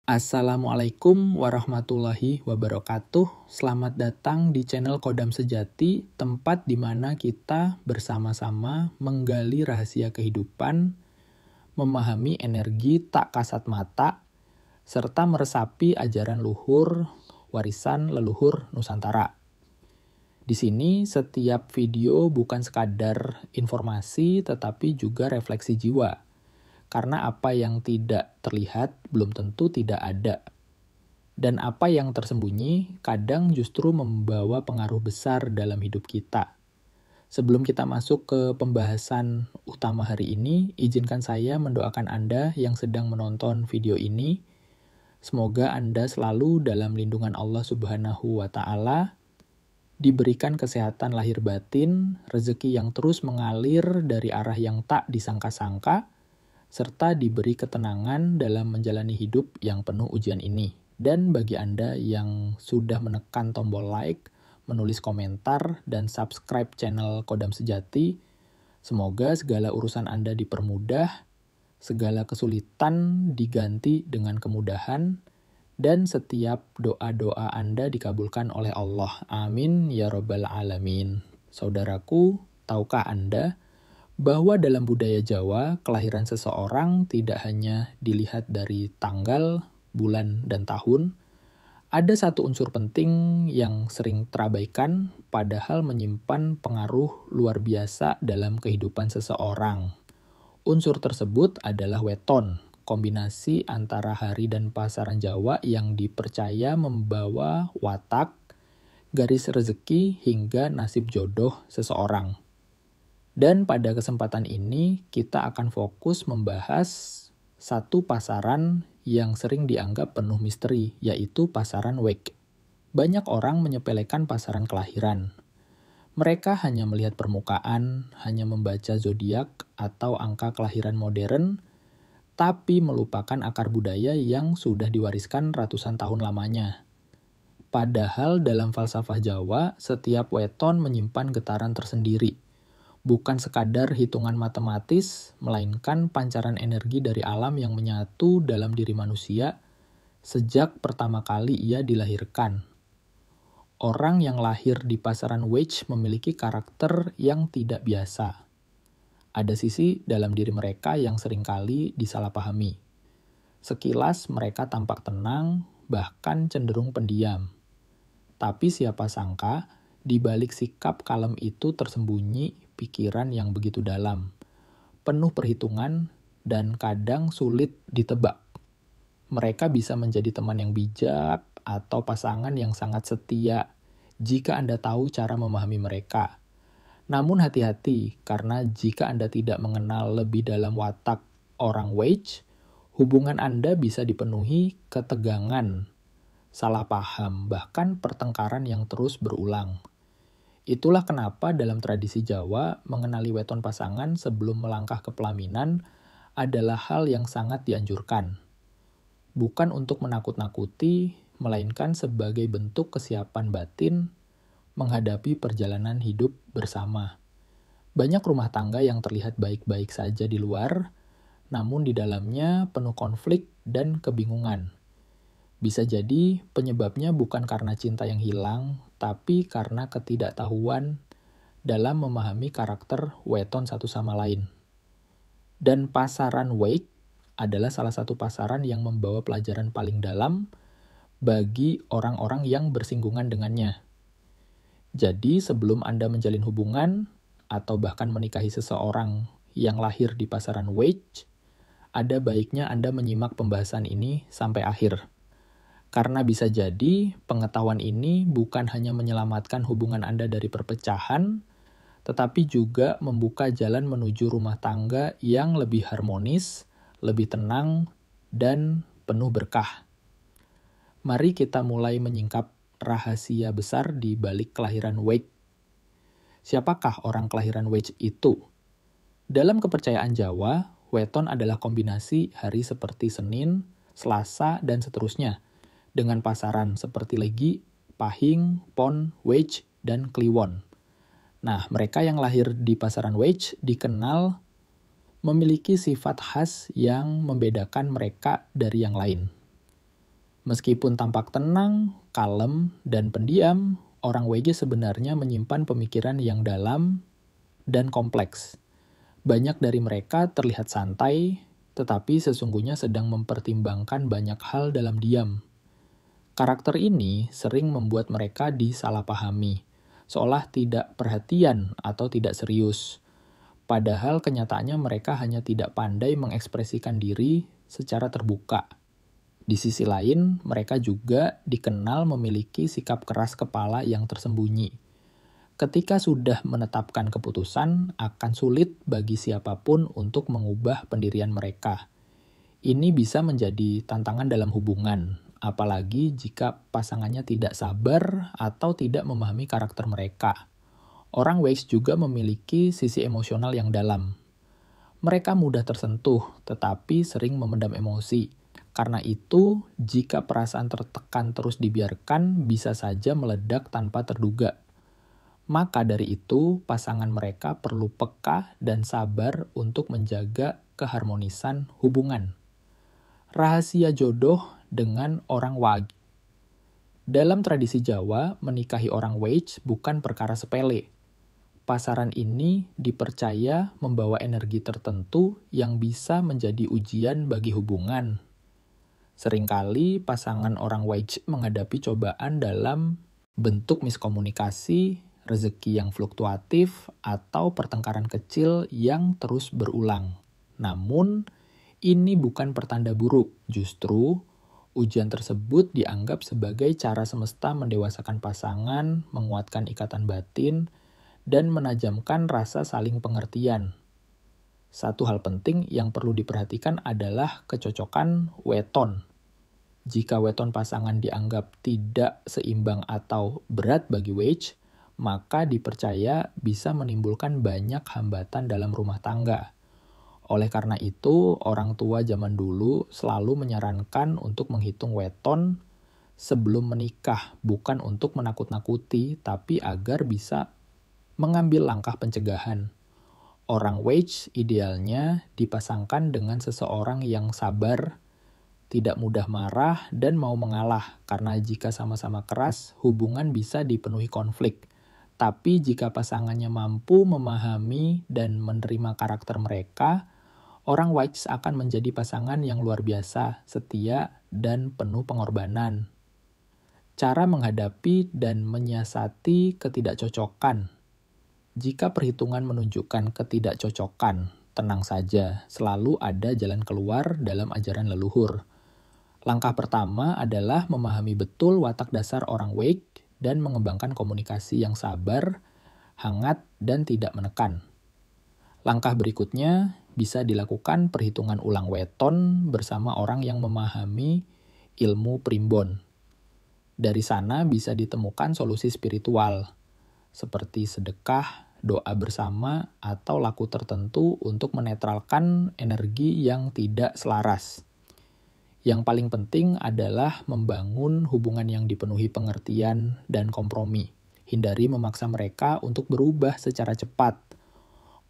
Assalamualaikum warahmatullahi wabarakatuh. Selamat datang di channel Kodam Sejati, tempat di mana kita bersama-sama menggali rahasia kehidupan, memahami energi tak kasat mata, serta meresapi ajaran luhur, warisan leluhur Nusantara. Di sini setiap video bukan sekadar informasi tetapi juga refleksi jiwa. Karena apa yang tidak terlihat belum tentu tidak ada. Dan apa yang tersembunyi kadang justru membawa pengaruh besar dalam hidup kita. Sebelum kita masuk ke pembahasan utama hari ini, izinkan saya mendoakan Anda yang sedang menonton video ini. Semoga Anda selalu dalam lindungan Allah Subhanahu wa Ta'ala, diberikan kesehatan lahir batin, rezeki yang terus mengalir dari arah yang tak disangka-sangka, serta diberi ketenangan dalam menjalani hidup yang penuh ujian ini. Dan bagi Anda yang sudah menekan tombol like, menulis komentar, dan subscribe channel Kodam Sejati, semoga segala urusan Anda dipermudah, segala kesulitan diganti dengan kemudahan, dan setiap doa-doa Anda dikabulkan oleh Allah. Amin ya rabbal alamin. Saudaraku, tahukah Anda bahwa dalam budaya Jawa, kelahiran seseorang tidak hanya dilihat dari tanggal, bulan, dan tahun. Ada satu unsur penting yang sering terabaikan, padahal menyimpan pengaruh luar biasa dalam kehidupan seseorang. Unsur tersebut adalah weton, kombinasi antara hari dan pasaran Jawa yang dipercaya membawa watak, garis rezeki, hingga nasib jodoh seseorang. Dan pada kesempatan ini kita akan fokus membahas satu pasaran yang sering dianggap penuh misteri, yaitu pasaran Wake. Banyak orang menyepelekan pasaran kelahiran. Mereka hanya melihat permukaan, hanya membaca zodiak atau angka kelahiran modern, tapi melupakan akar budaya yang sudah diwariskan ratusan tahun lamanya. Padahal dalam falsafah Jawa, setiap weton menyimpan getaran tersendiri. Bukan sekadar hitungan matematis, melainkan pancaran energi dari alam yang menyatu dalam diri manusia sejak pertama kali ia dilahirkan. Orang yang lahir di pasaran Wage memiliki karakter yang tidak biasa. Ada sisi dalam diri mereka yang seringkali disalahpahami. Sekilas mereka tampak tenang, bahkan cenderung pendiam. Tapi siapa sangka, di balik sikap kalem itu tersembunyi pikiran yang begitu dalam, penuh perhitungan, dan kadang sulit ditebak. Mereka bisa menjadi teman yang bijak atau pasangan yang sangat setia jika Anda tahu cara memahami mereka. Namun hati-hati, karena jika Anda tidak mengenal lebih dalam watak orang Wage, hubungan Anda bisa dipenuhi ketegangan, salah paham, bahkan pertengkaran yang terus berulang. Itulah kenapa dalam tradisi Jawa, mengenali weton pasangan sebelum melangkah ke pelaminan adalah hal yang sangat dianjurkan. Bukan untuk menakut-nakuti, melainkan sebagai bentuk kesiapan batin menghadapi perjalanan hidup bersama. Banyak rumah tangga yang terlihat baik-baik saja di luar, namun di dalamnya penuh konflik dan kebingungan. Bisa jadi penyebabnya bukan karena cinta yang hilang, tapi karena ketidaktahuan dalam memahami karakter weton satu sama lain. Dan pasaran Wake adalah salah satu pasaran yang membawa pelajaran paling dalam bagi orang-orang yang bersinggungan dengannya. Jadi sebelum Anda menjalin hubungan atau bahkan menikahi seseorang yang lahir di pasaran Wake, ada baiknya Anda menyimak pembahasan ini sampai akhir. Karena bisa jadi pengetahuan ini bukan hanya menyelamatkan hubungan Anda dari perpecahan, tetapi juga membuka jalan menuju rumah tangga yang lebih harmonis, lebih tenang, dan penuh berkah. Mari kita mulai menyingkap rahasia besar di balik kelahiran Wage. Siapakah orang kelahiran Wage itu? Dalam kepercayaan Jawa, weton adalah kombinasi hari seperti Senin, Selasa, dan seterusnya, dengan pasaran seperti Legi, Pahing, Pon, Wage, dan Kliwon. Nah, mereka yang lahir di pasaran Wage dikenal memiliki sifat khas yang membedakan mereka dari yang lain. Meskipun tampak tenang, kalem, dan pendiam, orang WJ sebenarnya menyimpan pemikiran yang dalam dan kompleks. Banyak dari mereka terlihat santai, tetapi sesungguhnya sedang mempertimbangkan banyak hal dalam diam. Karakter ini sering membuat mereka disalahpahami, seolah tidak perhatian atau tidak serius. Padahal kenyataannya mereka hanya tidak pandai mengekspresikan diri secara terbuka. Di sisi lain, mereka juga dikenal memiliki sikap keras kepala yang tersembunyi. Ketika sudah menetapkan keputusan, akan sulit bagi siapapun untuk mengubah pendirian mereka. Ini bisa menjadi tantangan dalam hubungan, apalagi jika pasangannya tidak sabar atau tidak memahami karakter mereka. Orang Weiss juga memiliki sisi emosional yang dalam. Mereka mudah tersentuh, tetapi sering memendam emosi. Karena itu, jika perasaan tertekan terus dibiarkan, bisa saja meledak tanpa terduga. Maka dari itu, pasangan mereka perlu peka dan sabar untuk menjaga keharmonisan hubungan. Rahasia jodoh dengan orang Wage. Dalam tradisi Jawa, menikahi orang Wage bukan perkara sepele. Pasaran ini dipercaya membawa energi tertentu yang bisa menjadi ujian bagi hubungan. Seringkali pasangan orang Wage menghadapi cobaan dalam bentuk miskomunikasi, rezeki yang fluktuatif, atau pertengkaran kecil yang terus berulang. Namun, ini bukan pertanda buruk. Justru, ujian tersebut dianggap sebagai cara semesta mendewasakan pasangan, menguatkan ikatan batin, dan menajamkan rasa saling pengertian. Satu hal penting yang perlu diperhatikan adalah kecocokan weton. Jika weton pasangan dianggap tidak seimbang atau berat bagi Wage, maka dipercaya bisa menimbulkan banyak hambatan dalam rumah tangga. Oleh karena itu, orang tua zaman dulu selalu menyarankan untuk menghitung weton sebelum menikah, bukan untuk menakut-nakuti, tapi agar bisa mengambil langkah pencegahan. Orang Wage idealnya dipasangkan dengan seseorang yang sabar, tidak mudah marah, dan mau mengalah, karena jika sama-sama keras, hubungan bisa dipenuhi konflik. Tapi jika pasangannya mampu memahami dan menerima karakter mereka, orang Wage akan menjadi pasangan yang luar biasa, setia, dan penuh pengorbanan. Cara menghadapi dan menyiasati ketidakcocokan. Jika perhitungan menunjukkan ketidakcocokan, tenang saja, selalu ada jalan keluar dalam ajaran leluhur. Langkah pertama adalah memahami betul watak dasar orang Wage dan mengembangkan komunikasi yang sabar, hangat, dan tidak menekan. Langkah berikutnya bisa dilakukan perhitungan ulang weton bersama orang yang memahami ilmu primbon. Dari sana bisa ditemukan solusi spiritual, seperti sedekah, doa bersama, atau laku tertentu untuk menetralkan energi yang tidak selaras. Yang paling penting adalah membangun hubungan yang dipenuhi pengertian dan kompromi. Hindari memaksa mereka untuk berubah secara cepat.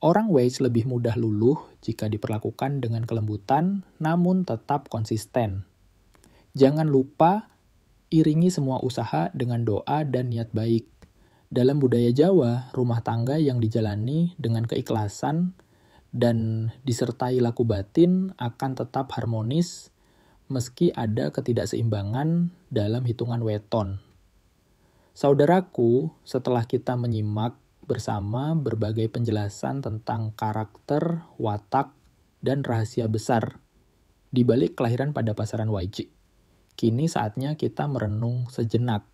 Orang Wage lebih mudah luluh jika diperlakukan dengan kelembutan, namun tetap konsisten. Jangan lupa iringi semua usaha dengan doa dan niat baik. Dalam budaya Jawa, rumah tangga yang dijalani dengan keikhlasan dan disertai laku batin akan tetap harmonis meski ada ketidakseimbangan dalam hitungan weton. Saudaraku, setelah kita menyimak bersama berbagai penjelasan tentang karakter, watak, dan rahasia besar di balik kelahiran pada pasaran Wage, kini saatnya kita merenung sejenak.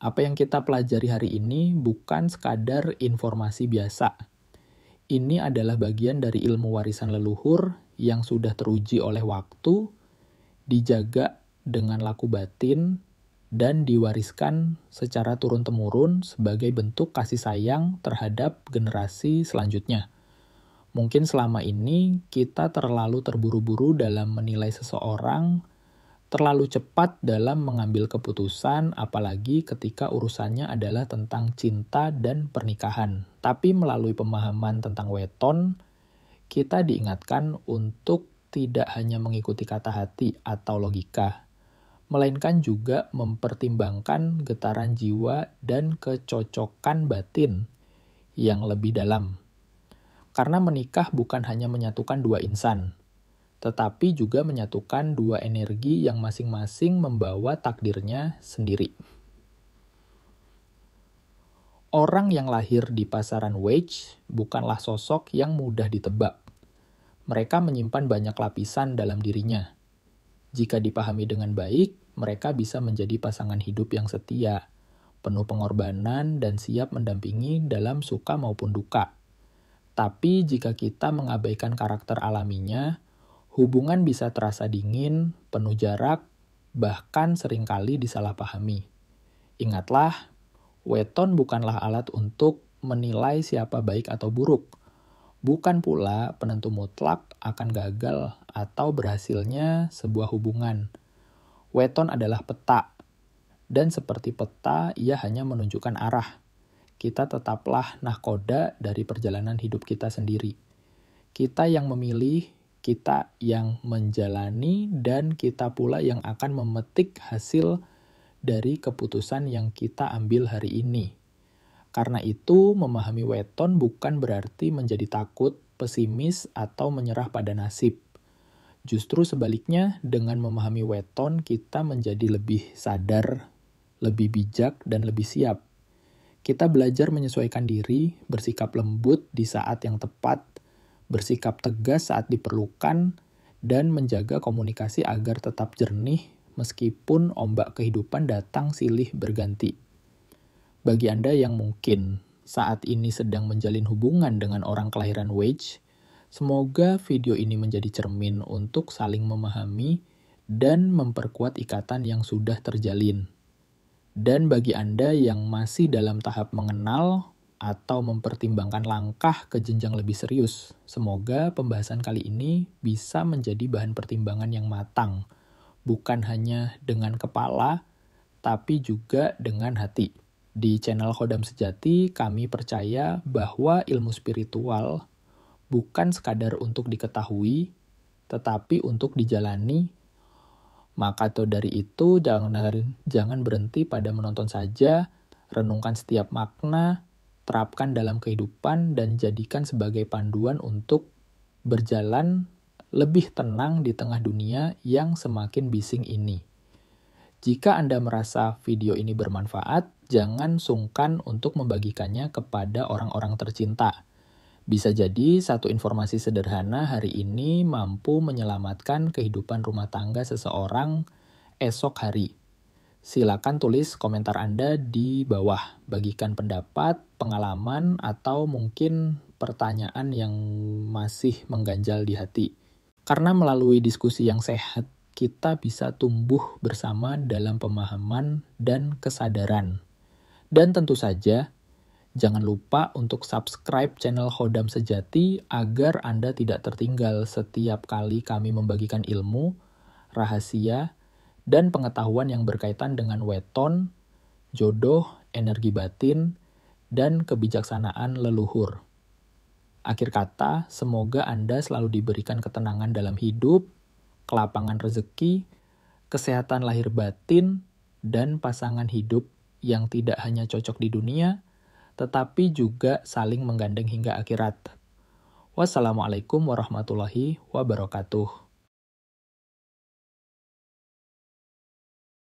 Apa yang kita pelajari hari ini bukan sekadar informasi biasa. Ini adalah bagian dari ilmu warisan leluhur yang sudah teruji oleh waktu, dijaga dengan laku batin, dan diwariskan secara turun-temurun sebagai bentuk kasih sayang terhadap generasi selanjutnya. Mungkin selama ini kita terlalu terburu-buru dalam menilai seseorang, terlalu cepat dalam mengambil keputusan, apalagi ketika urusannya adalah tentang cinta dan pernikahan. Tapi melalui pemahaman tentang weton, kita diingatkan untuk tidak hanya mengikuti kata hati atau logika, melainkan juga mempertimbangkan getaran jiwa dan kecocokan batin yang lebih dalam. Karena menikah bukan hanya menyatukan dua insan, tetapi juga menyatukan dua energi yang masing-masing membawa takdirnya sendiri. Orang yang lahir di pasaran wage bukanlah sosok yang mudah ditebak. Mereka menyimpan banyak lapisan dalam dirinya. Jika dipahami dengan baik, mereka bisa menjadi pasangan hidup yang setia, penuh pengorbanan, dan siap mendampingi dalam suka maupun duka. Tapi jika kita mengabaikan karakter alaminya, hubungan bisa terasa dingin, penuh jarak, bahkan seringkali disalahpahami. Ingatlah, weton bukanlah alat untuk menilai siapa baik atau buruk. Bukan pula penentu mutlak akan gagal atau berhasilnya sebuah hubungan. Weton adalah peta, dan seperti peta, ia hanya menunjukkan arah. Kita tetaplah nahkoda dari perjalanan hidup kita sendiri. Kita yang memilih, kita yang menjalani, dan kita pula yang akan memetik hasil dari keputusan yang kita ambil hari ini. Karena itu, memahami weton bukan berarti menjadi takut, pesimis, atau menyerah pada nasib. Justru sebaliknya, dengan memahami weton, kita menjadi lebih sadar, lebih bijak, dan lebih siap. Kita belajar menyesuaikan diri, bersikap lembut di saat yang tepat, bersikap tegas saat diperlukan, dan menjaga komunikasi agar tetap jernih meskipun ombak kehidupan datang silih berganti. Bagi Anda yang mungkin saat ini sedang menjalin hubungan dengan orang kelahiran wage, semoga video ini menjadi cermin untuk saling memahami dan memperkuat ikatan yang sudah terjalin. Dan bagi Anda yang masih dalam tahap mengenal atau mempertimbangkan langkah ke jenjang lebih serius, semoga pembahasan kali ini bisa menjadi bahan pertimbangan yang matang, bukan hanya dengan kepala, tapi juga dengan hati. Di channel Khodam Sejati, kami percaya bahwa ilmu spiritual bukan sekadar untuk diketahui, tetapi untuk dijalani. Maka dari itu, jangan berhenti pada menonton saja, renungkan setiap makna, terapkan dalam kehidupan, dan jadikan sebagai panduan untuk berjalan lebih tenang di tengah dunia yang semakin bising ini. Jika Anda merasa video ini bermanfaat, jangan sungkan untuk membagikannya kepada orang-orang tercinta. Bisa jadi satu informasi sederhana hari ini mampu menyelamatkan kehidupan rumah tangga seseorang esok hari. Silakan tulis komentar Anda di bawah. Bagikan pendapat, pengalaman, atau mungkin pertanyaan yang masih mengganjal di hati. Karena melalui diskusi yang sehat, kita bisa tumbuh bersama dalam pemahaman dan kesadaran. Dan tentu saja, jangan lupa untuk subscribe channel Khodam Sejati agar Anda tidak tertinggal setiap kali kami membagikan ilmu, rahasia, dan pengetahuan yang berkaitan dengan weton, jodoh, energi batin, dan kebijaksanaan leluhur. Akhir kata, semoga Anda selalu diberikan ketenangan dalam hidup, kelapangan rezeki, kesehatan lahir batin, dan pasangan hidup yang tidak hanya cocok di dunia, tetapi juga saling menggandeng hingga akhirat. Wassalamualaikum warahmatullahi wabarakatuh.